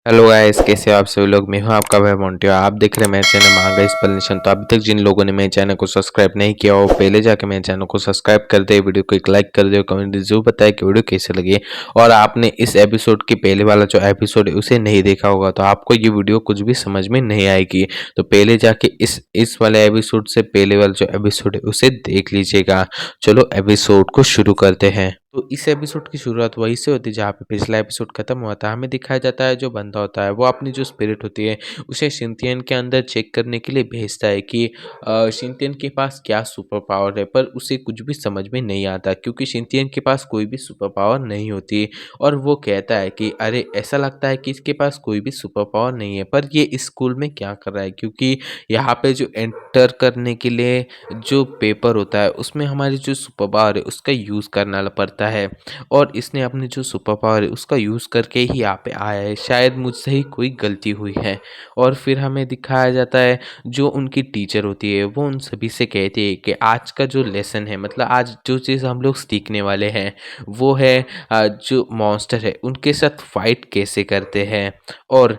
Hello guys, कैसे हो आप सभी लोग। मैं हूं आपका भाई मोंटियो। आप देख रहे हैं मेरे चैनल मांगा एक्सप्लेनेशन। तो अभी तक जिन लोगों ने मेरे चैनल को सब्सक्राइब नहीं किया हो पहले जाके मेरे चैनल को सब्सक्राइब कर दे, वीडियो को एक लाइक कर दे, कमेंट जरूर बताए कि वीडियो कैसे लगी। और आपने इस एपिसोड की पहले वाला जो एपिसोड है उसे नहीं देखा होगा तो आपको ये वीडियो कुछ भी समझ में नहीं आएगी। तो पहले जाके इस वाले एपिसोड से पहले वाला जो एपिसोड है उसे देख लीजिएगा। चलो एपिसोड को शुरू करते हैं। तो इस एपिसोड की शुरुआत वहीं से होती है जहाँ पे पिछला एपिसोड खत्म हुआ था। हमें दिखाया जाता है जो बंदा होता है वो अपनी जो स्पिरिट होती है उसे शिनतियन के अंदर चेक करने के लिए भेजता है कि शिनतियन के पास क्या सुपर पावर है, पर उसे कुछ भी समझ में नहीं आता क्योंकि शिनतियन के पास कोई भी सुपर पावर नहीं होती। और वो कहता है कि अरे ऐसा लगता है कि इसके पास कोई भी सुपर पावर नहीं है, पर ये इस स्कूल में क्या कर रहा है क्योंकि यहाँ पे जो एंटर करने के लिए जो पेपर होता है उसमें हमारी जो सुपर पावर है उसका यूज़ करना पड़ता है। और इसने अपनी जो सुपर पावर है उसका यूज़ करके ही यहाँ पे आया है। शायद मुझसे ही कोई गलती हुई है। और फिर हमें दिखाया जाता है जो उनकी टीचर होती है वो उन सभी से कहती है कि आज का जो लेसन है, मतलब आज जो चीज़ हम लोग सीखने वाले हैं वो है जो मॉन्स्टर है उनके साथ फाइट कैसे करते हैं। और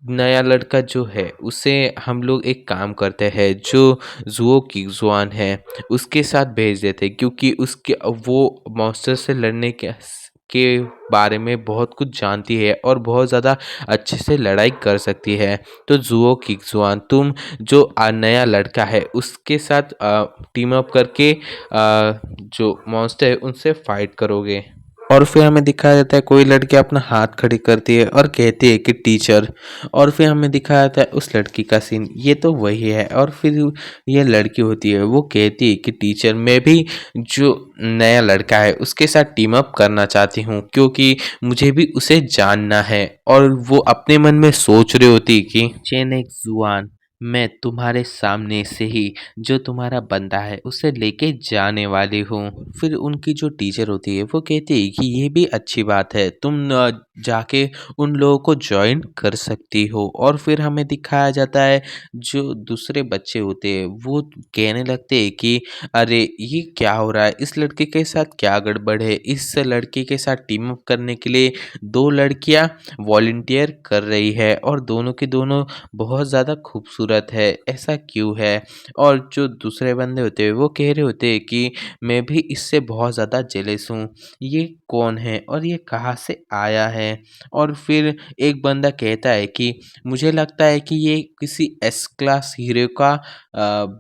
नया लड़का जो है उसे हम लोग एक काम करते हैं जो जुओ किगजुआन है उसके साथ भेज देते क्योंकि उसके वो मॉन्स्टर से लड़ने के बारे में बहुत कुछ जानती है और बहुत ज़्यादा अच्छे से लड़ाई कर सकती है। तो जुओ किगजुआन तुम जो नया लड़का है उसके साथ टीम अप करके जो मॉन्स्टर है उनसे फाइट करोगे। और फिर हमें दिखाया जाता है कोई लड़की अपना हाथ खड़ी करती है और कहती है कि टीचर। और फिर हमें दिखाया जाता है उस लड़की का सीन, ये तो वही है। और फिर ये लड़की होती है वो कहती है कि टीचर मैं भी जो नया लड़का है उसके साथ टीम अप करना चाहती हूँ क्योंकि मुझे भी उसे जानना है। और वो अपने मन में सोच रही होती कि चेनेक जुआन, मैं तुम्हारे सामने से ही जो तुम्हारा बंदा है उसे लेके जाने वाली हूँ। फिर उनकी जो टीचर होती है वो कहती है कि ये भी अच्छी बात है, तुम जाके उन लोगों को ज्वाइन कर सकती हो। और फिर हमें दिखाया जाता है जो दूसरे बच्चे होते हैं वो कहने लगते हैं कि अरे ये क्या हो रहा है, इस लड़के के साथ क्या गड़बड़ है। इस लड़के के साथ टीम अप करने के लिए दो लड़कियां वॉलंटियर कर रही है और दोनों की दोनों बहुत ज़्यादा खूबसूरत है, ऐसा क्यों है। और जो दूसरे बंदे होते हैं वो कह रहे होते हैं कि मैं भी इससे बहुत ज़्यादा जेलस हूँ, ये कौन है और ये कहाँ से आया है। और फिर एक बंदा कहता है कि मुझे लगता है कि ये किसी एस क्लास हीरो का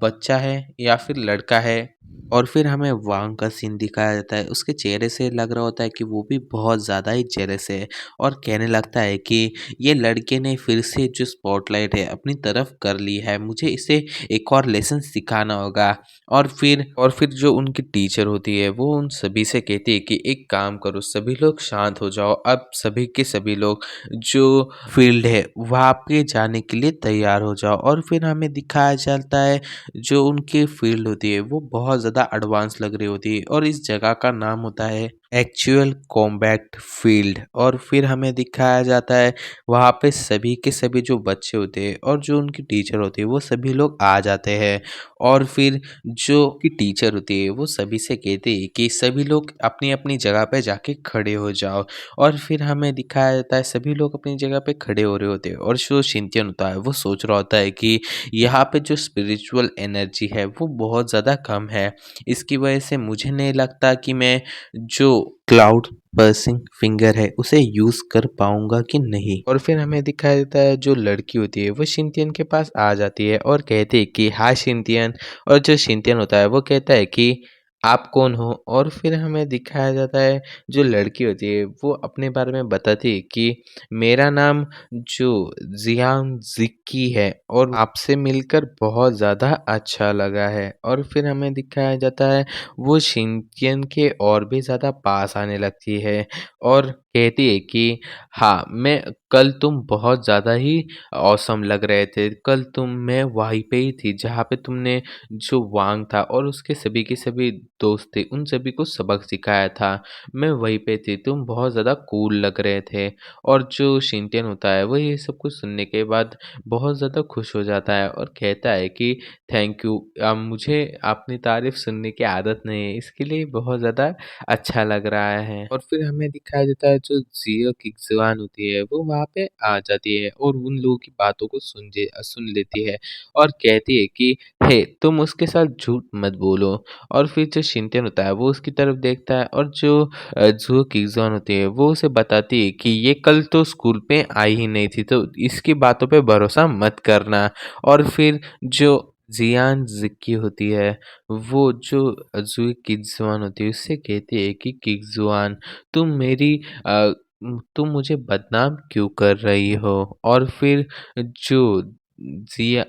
बच्चा है या फिर लड़का है। और फिर हमें वांग का सीन दिखाया जाता है, उसके चेहरे से लग रहा होता है कि वो भी बहुत ज़्यादा ही जेलस है। और कहने लगता है कि ये लड़के ने फिर से जो स्पॉटलाइट है अपनी तरफ कर ली है, मुझे इसे एक और लेसन सिखाना होगा। और फिर जो उनकी टीचर होती है वो उन सभी से कहती है कि एक काम करो, सभी लोग शांत हो जाओ, अब सभी के सभी लोग जो फील्ड है वहाँ पे जाने के लिए तैयार हो जाओ। और फिर हमें दिखाया जाता है जो उनकी फील्ड होती है वो बहुत ज़्यादा एडवांस लग रही होती है और इस जगह का नाम होता है एक्चुअल कॉम्बैट फील्ड। और फिर हमें दिखाया जाता है वहाँ पे सभी के सभी जो बच्चे होते हैं और जो उनकी टीचर होती है वो सभी लोग आ जाते हैं। और फिर जो की टीचर होती है वो सभी से कहती है कि सभी लोग अपनी अपनी जगह पे जाके खड़े हो जाओ। और फिर हमें दिखाया जाता है सभी लोग अपनी जगह पे खड़े हो रहे होते हैं और जो शिनचैन होता है वो सोच रहा होता है कि यहाँ पे जो स्पिरिचुअल एनर्जी है वो बहुत ज़्यादा कम है, इसकी वजह से मुझे नहीं लगता कि मैं जो क्लाउड पर्सिंग फिंगर है उसे यूज़ कर पाऊंगा कि नहीं। और फिर हमें दिखाया जाता है जो लड़की होती है वो शिनचैन के पास आ जाती है और कहती है कि हाय शिनचैन। और जो शिनचैन होता है वो कहता है कि आप कौन हो। और फिर हमें दिखाया जाता है जो लड़की होती है वो अपने बारे में बताती है कि मेरा नाम जो जियांग जिक्की है और आपसे मिलकर बहुत ज़्यादा अच्छा लगा है। और फिर हमें दिखाया जाता है वो शिनचैन के और भी ज़्यादा पास आने लगती है और कहती है कि हाँ, मैं कल तुम बहुत ज़्यादा ही ऑसम लग रहे थे, कल मैं वहीं पे ही थी जहाँ पे तुमने जो वांग था और उसके सभी के सभी दोस्त थे उन सभी को सबक सिखाया था, मैं वहीं पे थी, तुम बहुत ज़्यादा कूल लग रहे थे। और जो शिनचैन होता है वो ये सब कुछ सुनने के बाद बहुत ज़्यादा खुश हो जाता है और कहता है कि थैंक यू, मुझे अपनी तारीफ सुनने की आदत नहीं है, इसके लिए बहुत ज़्यादा अच्छा लग रहा है। और फिर हमें दिखाया जाता है जो जियो की ज़ुबान होती है वो वहाँ पे आ जाती है और उन लोगों की बातों को सुन लेती है और कहती है कि हे तुम उसके साथ झूठ मत बोलो। और फिर जो शिनचैन होता है वो उसकी तरफ देखता है और जो जुओ किज़ुआन होती है वो उसे बताती है कि ये कल तो स्कूल पे आई ही नहीं थी, तो इसकी बातों पे भरोसा मत करना। और फिर जो ज़ियान ज़िक्की होती है वो जो ज़ुई किज़ुआन होती है उससे कहती है कि किज़ुआन तुम मेरी तुम मुझे बदनाम क्यों कर रही हो? और फिर जो ज़िया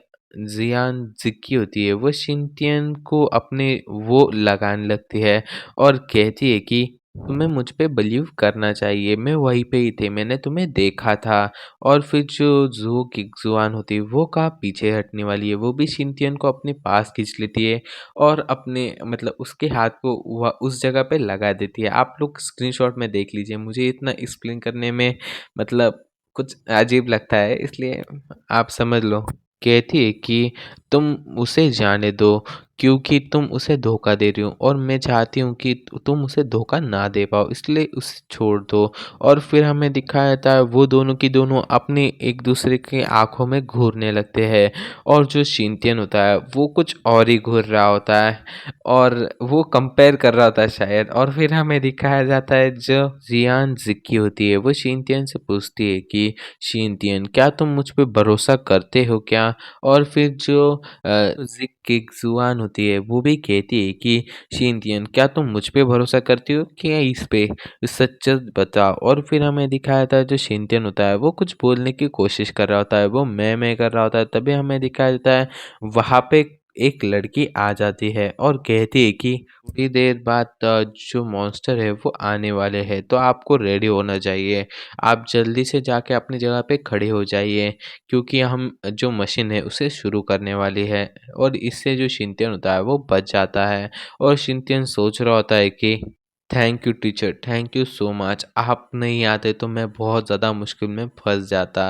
ज़ियान ज़िक्की होती है वो शिनटियन को अपने वो लगाने लगती है और कहती है कि तुम्हें मुझ पे बिलीव करना चाहिए, मैं वहीं पे ही थी, मैंने तुम्हें देखा था। और फिर जो ज़ुओ किग्ज़ुआन होती है वो कहाँ पीछे हटने वाली है, वो भी शिनटियन को अपने पास खींच लेती है और अपने मतलब उसके हाथ को वह उस जगह पे लगा देती है। आप लोग स्क्रीनशॉट में देख लीजिए, मुझे इतना एक्सप्लेन करने में मतलब कुछ अजीब लगता है, इसलिए आप समझ लो। कहती है कि तुम उसे जाने दो क्योंकि तुम उसे धोखा दे रही हो और मैं चाहती हूँ कि तुम उसे धोखा ना दे पाओ, इसलिए उसे छोड़ दो। और फिर हमें दिखाया जाता है वो दोनों की दोनों अपने एक दूसरे की आंखों में घूरने लगते हैं और जो शिनटियन होता है वो कुछ और ही घूर रहा होता है और वो कंपेयर कर रहा होता है शायद। और फिर हमें दिखाया जाता है जो जियान जिक्की होती है वो शिनटियन से पूछती है कि शिनटियन क्या तुम मुझ पे भरोसा करते हो क्या? और फिर जो ज़िक किग्ज़ुआन होती है वो भी कहती है कि शिनटियन क्या तुम मुझ पे भरोसा करती हो क्या इस पे? सच-सच बताओ। और फिर हमें दिखाया था जो शिनटियन होता है वो कुछ बोलने की कोशिश कर रहा होता है, वो मैं कर रहा होता है, तभी हमें दिखाया जाता है वहाँ पे एक लड़की आ जाती है और कहती है कि थोड़ी देर बाद जो मॉन्स्टर है वो आने वाले हैं, तो आपको रेडी होना चाहिए। आप जल्दी से जाके अपनी जगह पे खड़े हो जाइए क्योंकि हम जो मशीन है उसे शुरू करने वाली है। और इससे जो शिनटियन होता है वो बच जाता है और शिनटियन सोच रहा होता है कि thank you teacher, thank you so much, आप नहीं आते तो मैं बहुत ज़्यादा मुश्किल में फंस जाता।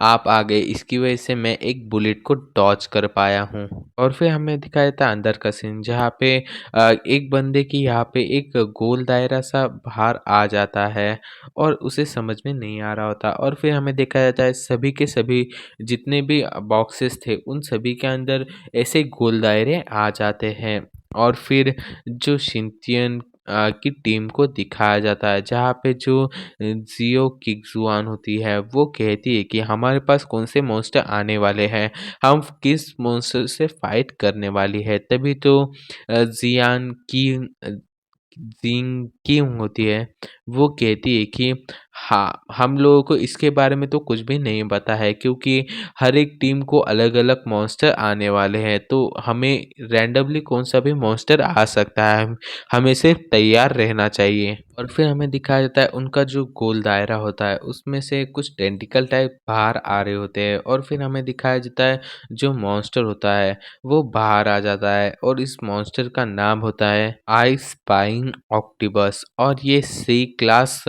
आप आ गए, इसकी वजह से मैं एक बुलेट को डॉज कर पाया हूँ। और फिर हमें दिखाया जाता है अंदर का सीन जहाँ पे एक बंदे की यहाँ पे एक गोल दायरा सा बाहर आ जाता है और उसे समझ में नहीं आ रहा होता। और फिर हमें देखा जाता है सभी के सभी जितने भी बॉक्सेस थे उन सभी के अंदर ऐसे गोल दायरे आ जाते हैं। और फिर जो शिनटियन की टीम को दिखाया जाता है जहाँ पे जो जियो किग्जुआन होती है वो कहती है कि हमारे पास कौन से मॉन्स्टर आने वाले हैं, हम किस मॉन्स्टर से फाइट करने वाली है। तभी तो जियान की जिंग किंग होती है वो कहती है कि हाँ हम लोगों को इसके बारे में तो कुछ भी नहीं पता है क्योंकि हर एक टीम को अलग अलग मॉन्स्टर आने वाले हैं, तो हमें रैंडमली कौन सा भी मॉन्स्टर आ सकता है, हमें सिर्फ तैयार रहना चाहिए। और फिर हमें दिखाया जाता है उनका जो गोल दायरा होता है उसमें से कुछ टेंटिकल टाइप बाहर आ रहे होते हैं और फिर हमें दिखाया जाता है जो मॉन्स्टर होता है वो बाहर आ जाता है और इस मॉन्स्टर का नाम होता है आई स्पाइन ऑक्टिबस और ये सी क्लास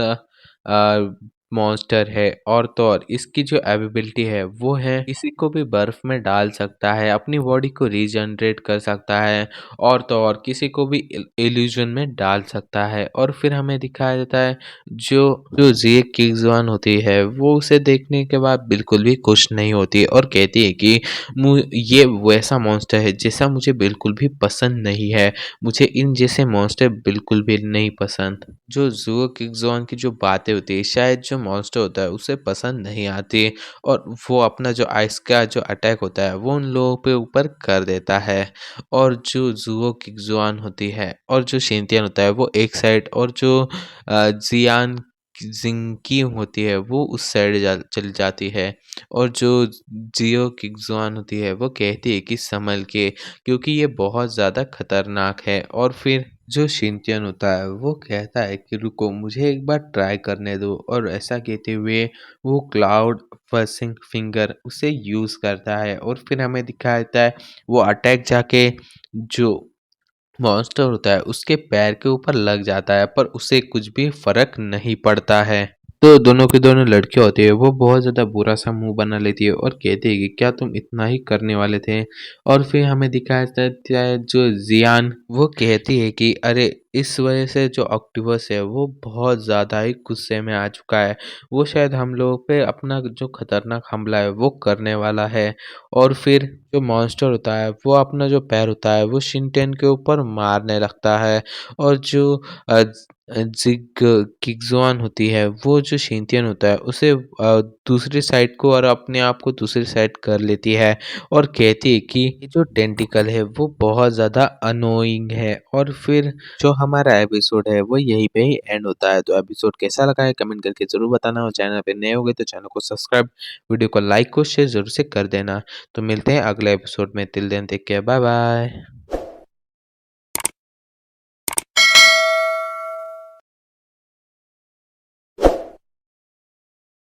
मॉन्स्टर है। और तो और इसकी जो एबिलिटी है वो है किसी को भी बर्फ में डाल सकता है, अपनी बॉडी को रीजनरेट कर सकता है और तो और किसी को भी इल्यूजन में डाल सकता है। और फिर हमें दिखाया जाता है जो जो जी किग्जवान होती है वो उसे देखने के बाद बिल्कुल भी खुश नहीं होती और कहती है कि ये वैसा मॉन्स्टर है जैसा मुझे बिल्कुल भी पसंद नहीं है, मुझे इन जैसे मॉन्स्टर बिल्कुल भी नहीं पसंद। जो जुओ किग्जॉन की जो बातें होती है शायद जो मॉन्स्टर होता है उसे पसंद नहीं आती और वो अपना जो आइस का जो अटैक होता है वो उन लोगों पे ऊपर कर देता है। और जो जुओ किग्जॉन होती है और जो शिनटियन होता है वो एक साइड और जो जियान जिंकी होती है वो उस साइड चली जाती है। और जो जियो किग्जॉन होती है वो कहती है कि संभल के क्योंकि ये बहुत ज़्यादा खतरनाक है। और फिर जो शिनचैन होता है वो कहता है कि रुको मुझे एक बार ट्राई करने दो और ऐसा कहते हुए वो क्लाउड फर्सिंग फिंगर उसे यूज़ करता है और फिर हमें दिखाया जाता है वो अटैक जाके जो मॉन्स्टर होता है उसके पैर के ऊपर लग जाता है पर उसे कुछ भी फर्क नहीं पड़ता है। तो दोनों की दोनों लड़कियाँ होती है, वो बहुत ज़्यादा बुरा-सा मुँह बना लेती है और कहती है कि क्या तुम इतना ही करने वाले थे? और फिर हमें दिखाया जाता है जो ज़ियान, वो कहती है कि अरे! इस वज़ह से जो ऑक्टोपस है वो बहुत ज़्यादा ही गुस्से में आ चुका है। वो शायद हम लोगों पे अपना जो खतरनाक हमला है वो करने वाला है। और फिर जो मॉन्स्टर होता है वो अपना जो पैर होता है वो शिनचैन के ऊपर मारने लगता है। और जो जिग किग्ज़ोन होती है, वो जो शिनचैन होता है उसे दूसरी साइड को और अपने आप को दूसरी साइड कर लेती है और कहती है कि ये जो टेंटिकल है वो बहुत ज़्यादा अनोइंग है। और फिर जो हमारा एपिसोड है वो यहीं पे ही एंड होता है। तो एपिसोड कैसा लगा है कमेंट करके ज़रूर बताना और चैनल पे नए हो गए तो चैनल को सब्सक्राइब, वीडियो को लाइक और शेयर ज़रूर से कर देना। तो मिलते हैं अगले एपिसोड में, till then take care, bye bye.